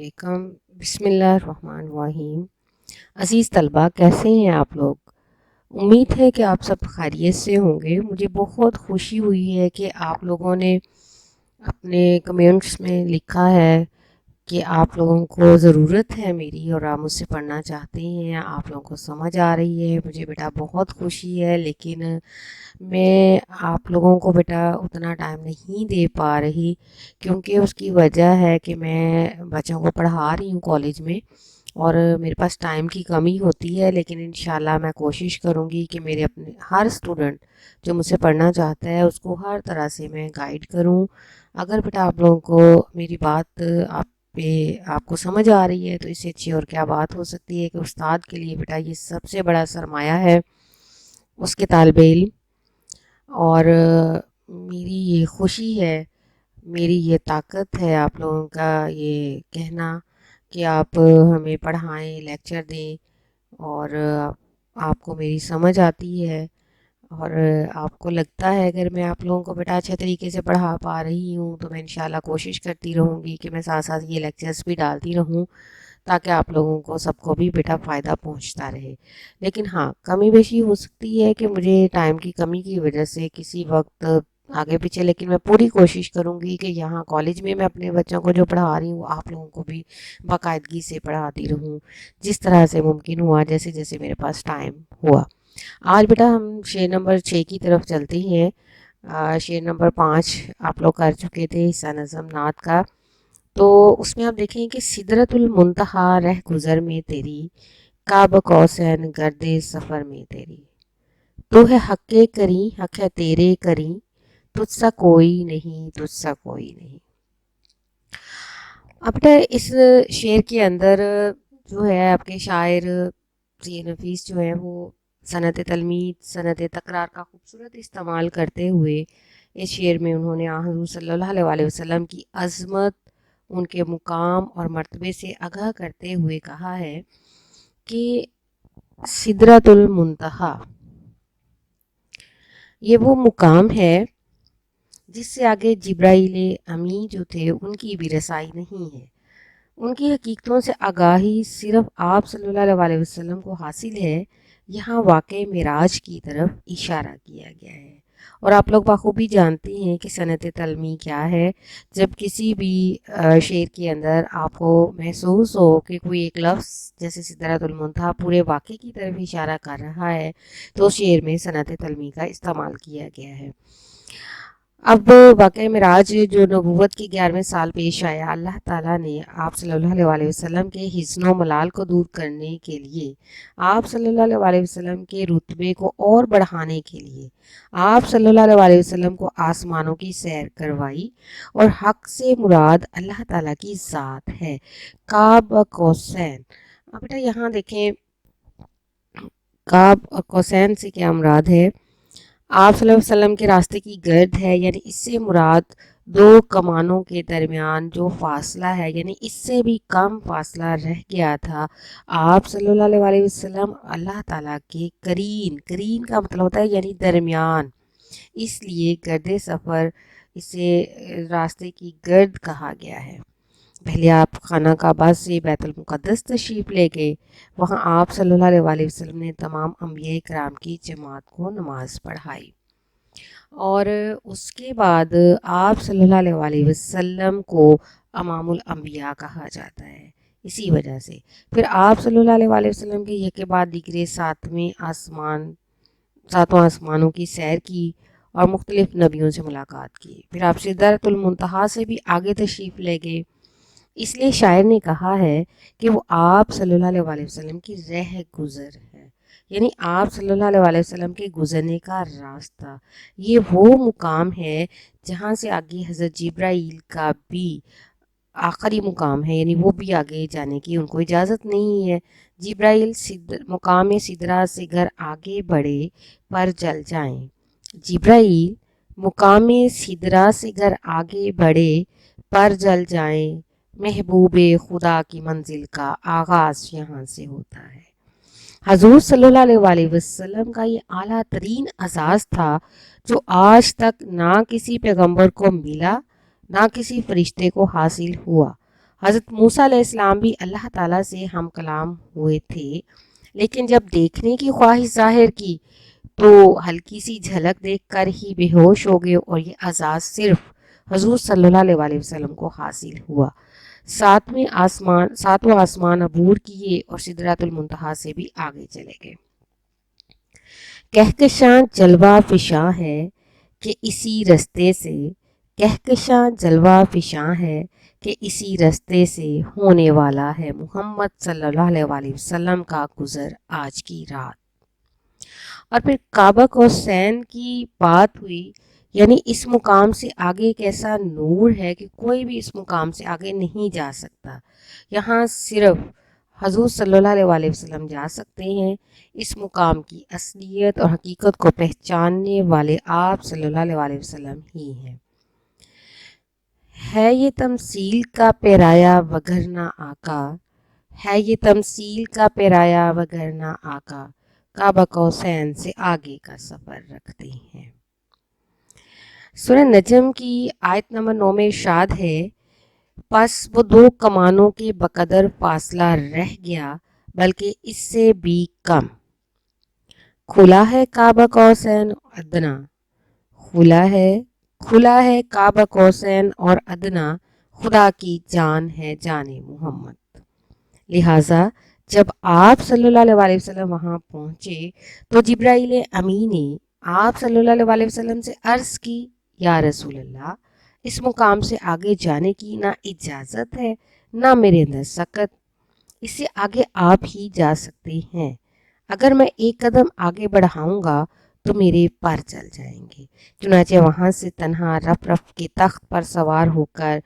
علیکم۔ بسم اللہ الرحمن الرحیم۔ عزیز طلبہ، کیسے ہیں آپ لوگ؟ امید ہے کہ آپ سب خیریت سے ہوں گے۔ مجھے بہت خوشی ہوئی ہے کہ آپ لوگوں نے اپنے کمنٹس میں لکھا ہے کہ آپ لوگوں کو ضرورت ہے میری اور آپ مجھ سے پڑھنا چاہتے ہیں، آپ لوگوں کو سمجھ آ رہی ہے۔ مجھے بیٹا بہت خوشی ہے، لیکن میں آپ لوگوں کو بیٹا اتنا ٹائم نہیں دے پا رہی، کیونکہ اس کی وجہ ہے کہ میں بچوں کو پڑھا رہی ہوں کالج میں اور میرے پاس ٹائم کی کمی ہوتی ہے۔ لیکن انشاءاللہ میں کوشش کروں گی کہ میرے اپنے ہر اسٹوڈنٹ جو مجھ سے پڑھنا چاہتا ہے اس کو ہر طرح سے میں گائیڈ کروں۔ اگر بیٹا آپ لوگوں کو میری بات آپ کو سمجھ آ رہی ہے تو اس سے اچھی اور کیا بات ہو سکتی ہے کہ استاد کے لیے بیٹا یہ سب سے بڑا سرمایہ ہے اس کے طالب علم۔ اور میری یہ خوشی ہے، میری یہ طاقت ہے آپ لوگوں کا یہ کہنا کہ آپ ہمیں پڑھائیں، لیکچر دیں، اور آپ کو میری سمجھ آتی ہے اور آپ کو لگتا ہے اگر میں آپ لوگوں کو بیٹا اچھے طریقے سے پڑھا پا رہی ہوں تو میں انشاءاللہ کوشش کرتی رہوں گی کہ میں ساتھ ساتھ یہ لیکچرز بھی ڈالتی رہوں تاکہ آپ لوگوں کو سب کو بھی بیٹا فائدہ پہنچتا رہے۔ لیکن ہاں، کمی بیشی ہو سکتی ہے کہ مجھے ٹائم کی کمی کی وجہ سے کسی وقت آگے پیچھے، لیکن میں پوری کوشش کروں گی کہ یہاں کالج میں اپنے بچوں کو جو پڑھا رہی ہوں آپ لوگوں کو بھی باقاعدگی سے پڑھاتی رہوں، جس طرح سے ممکن ہوا، جیسے جیسے میرے پاس ٹائم ہوا۔ آج بیٹا ہم شعر نمبر 6 کی طرف چلتے ہیں۔ شعر نمبر 5 آپ لوگ کر چکے تھے، حصہ نظم نعت کا۔ تو اس میں آپ دیکھیں کہ سدرۃ المنتہا رہ گزر میں تیری، کعب قوسین گرد سفر میں تیری، تو ہے حق کریں حق ہے تیرے کریں، تجھ سا کوئی نہیں تجھ سا کوئی نہیں۔ اب بیٹا اس شعر کے اندر جو ہے آپ کے شاعر سید نفیس جو ہے وہ صنعت تلمید، صنعت تکرار کا خوبصورت استعمال کرتے ہوئے اس شعر میں انہوں نے حضور صلی اللہ علیہ وسلم کی عظمت، ان کے مقام اور مرتبے سے آگاہ کرتے ہوئے کہا ہے کہ سدرۃ المنتہا یہ وہ مقام ہے جس سے آگے جبرائیل امی جو تھے ان کی بھی رسائی نہیں ہے۔ ان کی حقیقتوں سے آگاہی صرف آپ صلی اللہ علیہ وسلم کو حاصل ہے۔ یہاں واقع معراج کی طرف اشارہ کیا گیا ہے، اور آپ لوگ بخوبی جانتے ہیں کہ صنعت تلمی کیا ہے۔ جب کسی بھی شعر کے اندر آپ کو محسوس ہو کہ کوئی ایک لفظ جیسے سدرۃ المنتہا پورے واقعے کی طرف اشارہ کر رہا ہے تو شعر میں صنعت تلمی کا استعمال کیا گیا ہے۔ اب واقعہ معراج جو نبوت کے 11ویں سال پیش آیا، اللہ تعالیٰ نے آپ صلی اللہ علیہ وسلم کے حزن و ملال کو دور کرنے کے لیے، آپ صلی اللہ علیہ وسلم کے رتبے کو اور بڑھانے کے لیے آپ صلی اللہ علیہ وسلم کو آسمانوں کی سیر کروائی، اور حق سے مراد اللہ تعالیٰ کی ذات ہے، قاب قوسین۔ اب بیٹا یہاں دیکھیں قاب اور قوسین سے کیا مراد ہے؟ آپ صلی اللہ علیہ وسلم کے راستے کی گرد ہے، یعنی اس سے مراد دو کمانوں کے درمیان جو فاصلہ ہے، یعنی اس سے بھی کم فاصلہ رہ گیا تھا۔ آپ صلی اللہ علیہ وسلم اللہ تعالیٰ کے قرین کا مطلب ہوتا ہے یعنی درمیان، اس لیے گرد سفر اسے راستے کی گرد کہا گیا ہے۔ پہلے آپ خانہ کعبہ سے بیت المقدس تشریف لے گئے، وہاں آپ صلی اللہ علیہ وسلم نے تمام انبیاء کرام کی جماعت کو نماز پڑھائی، اور اس کے بعد آپ صلی اللہ علیہ وسلم کو امام الانبیاء کہا جاتا ہے۔ اسی وجہ سے پھر آپ صلی اللہ علیہ وسلم کے یہ کے بعد دیگرے ساتوں آسمانوں کی سیر کی اور مختلف نبیوں سے ملاقات کی، پھر آپ سدرۃ المنتہا سے بھی آگے تشریف لے گئے۔ اس لیے شاعر نے کہا ہے کہ وہ آپ صلی اللہ علیہ وسلم کی رہ گزر ہے، یعنی آپ صلی اللہ علیہ وسلم کے گزرنے کا راستہ۔ یہ وہ مقام ہے جہاں سے آگے حضرت جبرائیل کا بھی آخری مقام ہے، یعنی وہ بھی آگے جانے کی ان کو اجازت نہیں ہے۔ جبرائیل مقام سدرہ سے گھر آگے بڑھے پر جل جائیں، جبرائیل مقام سدرہ سے گھر آگے بڑھے پر جل جائیں، محبوب خدا کی منزل کا آغاز یہاں سے ہوتا ہے۔ حضور صلی اللہ علیہ وسلم کا یہ اعلیٰ ترین اعزاز تھا جو آج تک نہ کسی پیغمبر کو ملا، نہ کسی فرشتے کو حاصل ہوا۔ حضرت موسیٰ علیہ السلام بھی اللہ تعالیٰ سے ہم کلام ہوئے تھے، لیکن جب دیکھنے کی خواہش ظاہر کی تو ہلکی سی جھلک دیکھ کر ہی بے ہوش ہو گئے، اور یہ اعزاز صرف حضور صلی اللہ علیہ وسلم کو حاصل ہوا۔ ساتواں آسمان عبور کیے اور سدرۃ المنتہا سے بھی آگے چلے گئے۔ کہکشاں جلوہ فشاں ہے کہ اسی رستے سے، کہکشاں جلوہ فشاں ہے کہ اسی رستے سے ہونے والا ہے محمد صلی اللہ علیہ وسلم کا گزر آج کی رات۔ اور پھر کعبہ قوسین کی بات ہوئی، یعنی اس مقام سے آگے ایک ایسا نور ہے کہ کوئی بھی اس مقام سے آگے نہیں جا سکتا، یہاں صرف حضور صلی اللہ علیہ وسلم جا سکتے ہیں۔ اس مقام کی اصلیت اور حقیقت کو پہچاننے والے آپ صلی اللہ علیہ وسلم ہی ہیں۔ ہے یہ تمثیل کا پیرایا وگرنہ آقا، ہے یہ تمثیل کا پیرایا وگرنہ آقا، کعبہ قوسین سے آگے کا سفر رکھتے ہیں۔ سورہ نجم کی آیت نمبر 9 میں ارشاد ہے، پس وہ 2 کمانوں کے بقدر فاصلہ رہ گیا بلکہ اس سے بھی کم۔ کھلا ہے کعبہ قوسین ادنا، کھلا ہے کعبہ قوسین اور ادنا، خدا کی جان ہے جان محمد۔ لہٰذا جب آپ صلی اللہ علیہ وسلم وہاں پہنچے تو جبرائیل امین نے آپ صلی اللہ علیہ وسلم سے عرض کی، یا رسول اللہ، اس مقام سے آگے جانے کی نہ اجازت ہے نہ میرے اندر سکت، اس سے آگے آپ ہی جا سکتے ہیں، اگر میں ایک قدم آگے بڑھاؤں گا تو میرے پر چل جائیں گے۔ چنانچہ وہاں سے تنہا رف رف کے تخت پر سوار ہو کر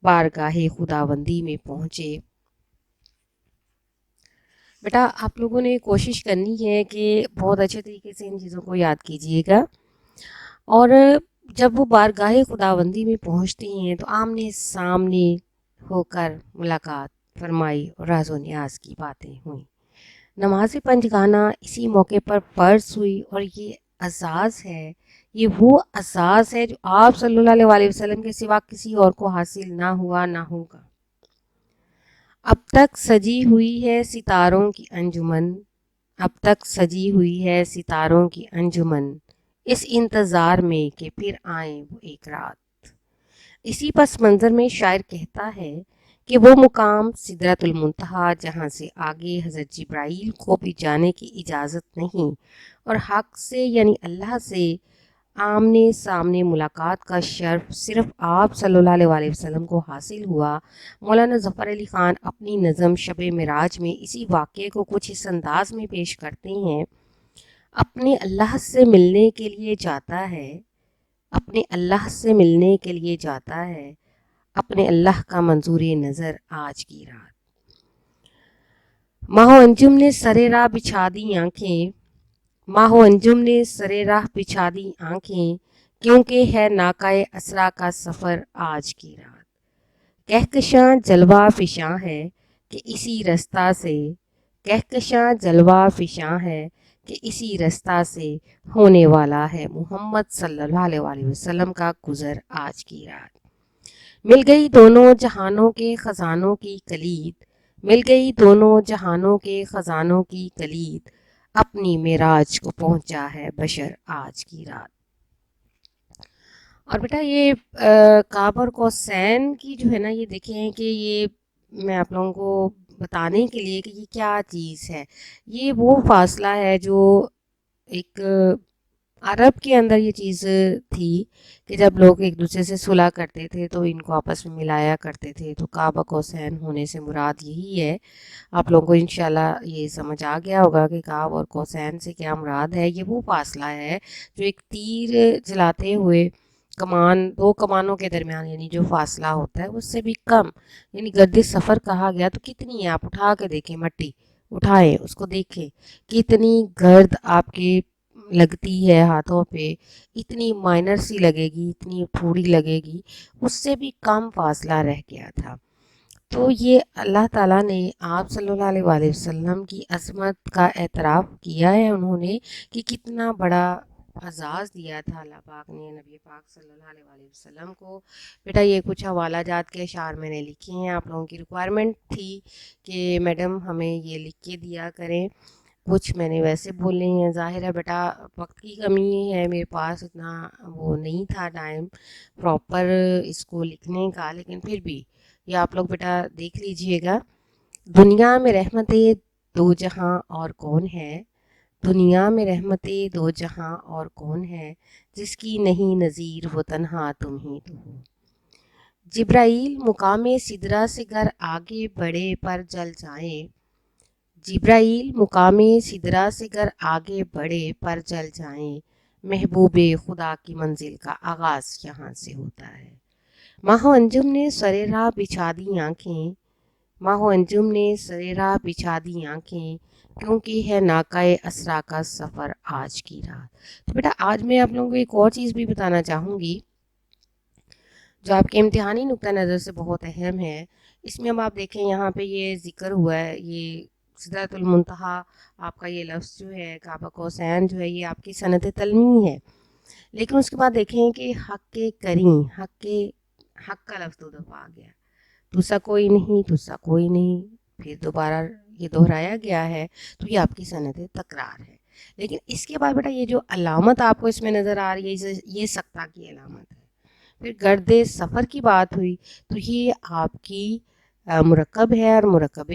بارگاہ خداوندی میں پہنچے۔ بیٹا آپ لوگوں نے کوشش کرنی ہے کہ بہت اچھے طریقے سے ان چیزوں کو یاد کیجیے گا، اور جب وہ بارگاہ خداوندی میں پہنچتے ہیں تو آمنے سامنے ہو کر ملاقات فرمائی اور راز و نیاز کی باتیں ہوئیں۔ نماز پنجگانہ اسی موقع پر فرض ہوئی، اور یہ اعزاز ہے، یہ وہ اعزاز ہے جو آپ صلی اللہ علیہ وسلم کے سوا کسی اور کو حاصل نہ ہوا نہ ہوگا۔ اب تک سجی ہوئی ہے ستاروں کی انجمن، اب تک سجی ہوئی ہے ستاروں کی انجمن، اس انتظار میں کہ پھر آئیں وہ ایک رات۔ اسی پس منظر میں شاعر کہتا ہے کہ وہ مقام سدرۃ المنتہا جہاں سے آگے حضرت جبرائیل کو بھی جانے کی اجازت نہیں، اور حق سے یعنی اللہ سے آمنے سامنے ملاقات کا شرف صرف آپ صلی اللہ علیہ وسلم کو حاصل ہوا۔ مولانا ظفر علی خان اپنی نظم شب معراج میں اسی واقعے کو کچھ اس انداز میں پیش کرتے ہیں، اپنے اللہ سے ملنے کے لیے جاتا ہے، اپنے اللہ سے ملنے کے لیے جاتا ہے، اپنے اللہ کا منظور نظر آج کی رات۔ ماہ و انجم نے سرے راہ بچھا دی آنکھیں، ماہ و انجم نے سرے راہ بچھا دی آنکھیں، کیونکہ ہے ناقہ اسرا کا سفر آج کی رات۔ کہکشاں جلوہ فشاں ہے کہ اسی رستہ سے، کہکشاں جلوہ فشاں ہے کہ اسی رستہ سے ہونے والا ہے محمد صلی اللہ علیہ وسلم کا گزر آج کی رات۔ مل گئی دونوں جہانوں کے خزانوں کی کلید، مل گئی دونوں جہانوں کے خزانوں کی کلید، اپنی معراج کو پہنچا ہے بشر آج کی رات۔ اور بیٹا یہ کعبہ اور قوسین کی جو ہے نا، یہ دیکھیں کہ یہ میں آپ لوگوں کو بتانے کے لیے کہ یہ کیا چیز ہے، یہ وہ فاصلہ ہے جو ایک عرب کے اندر یہ چیز تھی کہ جب لوگ ایک دوسرے سے صلح کرتے تھے تو ان کو آپس میں ملایا کرتے تھے، تو کعبہ قوسین ہونے سے مراد یہی ہے۔ آپ لوگوں کو انشاءاللہ یہ سمجھ آ گیا ہوگا کہ کعبہ اور قوسین سے کیا مراد ہے۔ یہ وہ فاصلہ ہے جو ایک تیر جلاتے ہوئے دو کمانوں کے درمیان یعنی جو فاصلہ ہوتا ہے اس سے بھی کم، یعنی گرد سفر کہا گیا تو کتنی ہے، آپ اٹھا کے دیکھیں، مٹی اٹھائیں اس کو دیکھیں کتنی گرد آپ کے لگتی ہے ہاتھوں پہ، اتنی مائنر سی لگے گی، اتنی تھوڑی لگے گی، اس سے بھی کم فاصلہ رہ گیا تھا۔ تو یہ اللہ تعالیٰ نے آپ صلی اللہ علیہ وسلم کی عظمت کا اعتراف کیا ہے انہوں نے کہ کتنا بڑا اعزاز دیا تھا اللہ پاک نے نبی پاک صلی اللہ علیہ وسلم کو. بیٹا یہ کچھ حوالہ جات کے اشعار میں نے لکھے ہیں. آپ لوگوں کی ریکوائرمنٹ تھی کہ میڈم ہمیں یہ لکھ کے دیا کریں. کچھ میں نے ویسے بولے ہیں. ظاہر ہے بیٹا وقت کی کمی ہے, میرے پاس اتنا وہ نہیں تھا ٹائم پراپر اس کو لکھنے کا, لیکن پھر بھی یہ آپ لوگ بیٹا دیکھ لیجئے گا. دنیا میں رحمت دو جہاں اور کون ہے, دنیا میں رحمت دو جہاں اور کون ہے, جس کی نہیں نظیر وہ تنہا تم ہی تو ہو. جبرائیل مقام سدرہ سے گر آگے بڑھے پر جل جائیں, جبرائیل مقام سدرہ سے گر آگے بڑھے پر جل جائیں, محبوب خدا کی منزل کا آغاز یہاں سے ہوتا ہے. ماہ و انجم نے سر راہ بچھا دی آنکھیں, ماہ و انجم نے سر راہ بچھا دی آنکھیں, کیونکہ ہے ناقہ اسرا کا سفر آج کی رات. تو بیٹا آج میں آپ لوگوں کو ایک اور چیز بھی بتانا چاہوں گی جو آپ کے امتحانی نقطہ نظر سے بہت اہم ہے. اس میں اب آپ دیکھیں یہاں پہ یہ ذکر ہوا ہے, یہ سدرۃ المنتہا آپ کا یہ لفظ جو ہے قاب قوسین جو ہے یہ آپ کی سند تلمی ہے. لیکن اس کے بعد دیکھیں کہ حق کے کریں, حق کا لفظ دو دفعہ آ گیا, دوسرا کوئی نہیں, دوسرا کوئی نہیں, پھر دوبارہ یہ دہرایا گیا ہے, تو یہ آپ کی سند تکرار ہے. لیکن اس کے بعد بیٹا یہ جو علامت آپ کو اس میں نظر آ رہی ہے یہ سکتہ کی علامت ہے. پھر گرد سفر کی بات ہوئی تو یہ آپ کی مرکب ہے اور مرکب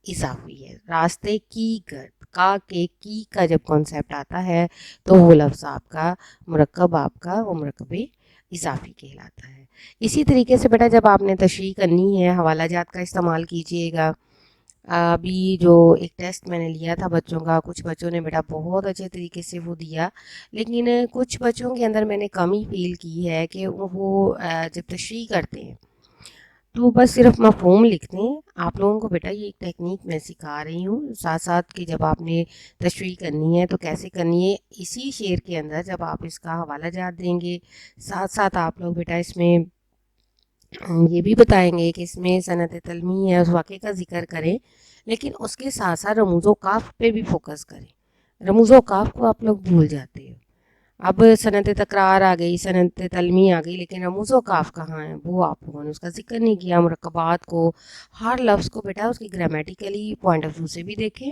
اضافی ہے. راستے کی گرد کا کے کی کا جب کانسیپٹ آتا ہے تو وہ لفظ آپ کا مرکب آپ کا وہ مرکب اضافی کہلاتا ہے. اسی طریقے سے بیٹا جب آپ نے تشریح کرنی ہے حوالہ جات کا استعمال کیجئے گا. ابھی جو ایک ٹیسٹ میں نے لیا تھا بچوں کا, کچھ بچوں نے بیٹا بہت اچھے طریقے سے وہ دیا, لیکن کچھ بچوں کے اندر میں نے کمی فیل کی ہے کہ وہ جب تشریح کرتے ہیں تو بس صرف مفہوم لکھتے ہیں. آپ لوگوں کو بیٹا یہ ایک ٹیکنیک میں سکھا رہی ہوں ساتھ ساتھ کہ جب آپ نے تشریح کرنی ہے تو کیسے کرنی ہے. اسی شعر کے اندر جب آپ اس کا حوالہ جات دیں گے ساتھ ساتھ آپ لوگ بیٹا اس میں یہ بھی بتائیں گے کہ اس میں صنعت تلمی ہے اس واقعے کا ذکر کریں, لیکن اس کے ساتھ ساتھ رموز و کاف پہ بھی فوکس کریں. رموز و کاف کو آپ لوگ بھول جاتے ہو. اب صنعت تکرار آ گئی, صنعت تلمی آ گئی, لیکن رموز و کاف کہاں ہیں وہ آپ لوگوں نے اس کا ذکر نہیں کیا. مرکبات کو, ہر لفظ کو بیٹا اس کی گرامیٹیکلی پوائنٹ آف ویو سے بھی دیکھیں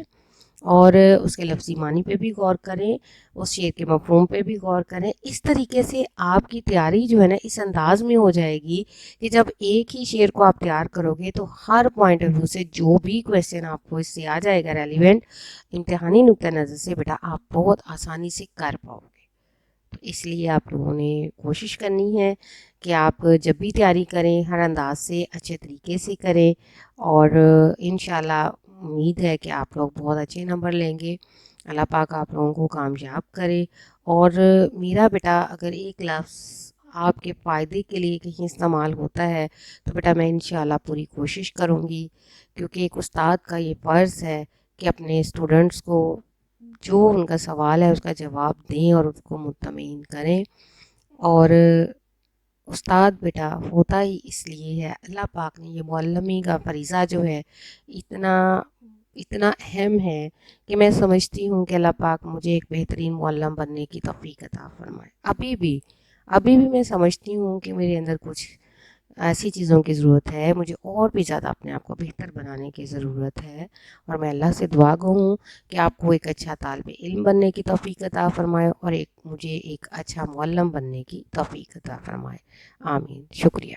اور اس کے لفظی معنی پہ بھی غور کریں, اس شعر کے مفہوم پہ بھی غور کریں. اس طریقے سے آپ کی تیاری جو ہے نا اس انداز میں ہو جائے گی کہ جب ایک ہی شعر کو آپ تیار کرو گے تو ہر پوائنٹ آف ویو سے جو بھی کویسچن آپ کو اس سے آ جائے گا ریلیونٹ امتحانی نقطہ نظر سے بیٹا آپ بہت آسانی سے کر پاؤ گے. تو اس لیے آپ لوگوں نے کوشش کرنی ہے کہ آپ جب بھی تیاری کریں ہر انداز سے اچھے طریقے سے کریں, اور انشاءاللہ امید ہے کہ آپ لوگ بہت اچھے نمبر لیں گے. اللہ پاک آپ لوگوں کو کامیاب کرے. اور میرا بیٹا اگر ایک لفظ آپ کے فائدے کے لیے کہیں استعمال ہوتا ہے تو بیٹا میں انشاءاللہ پوری کوشش کروں گی, کیونکہ ایک استاد کا یہ فرض ہے کہ اپنے اسٹوڈنٹس کو جو ان کا سوال ہے اس کا جواب دیں اور اس کو مطمئن کریں. اور استاد بیٹا ہوتا ہی اس لیے ہے, اللہ پاک نے یہ معلمی کا فریضہ جو ہے اتنا اہم ہے کہ میں سمجھتی ہوں کہ اللہ پاک مجھے ایک بہترین معلم بننے کی توفیق عطا فرمائے. ابھی بھی میں سمجھتی ہوں کہ میرے اندر کچھ ایسی چیزوں کی ضرورت ہے, مجھے اور بھی زیادہ اپنے آپ کو بہتر بنانے کی ضرورت ہے, اور میں اللہ سے دعا گو ہوں کہ آپ کو ایک اچھا طالب علم بننے کی توفیق عطا فرمائے اور مجھے ایک اچھا معلم بننے کی توفیق عطا فرمائے. آمین. شکریہ.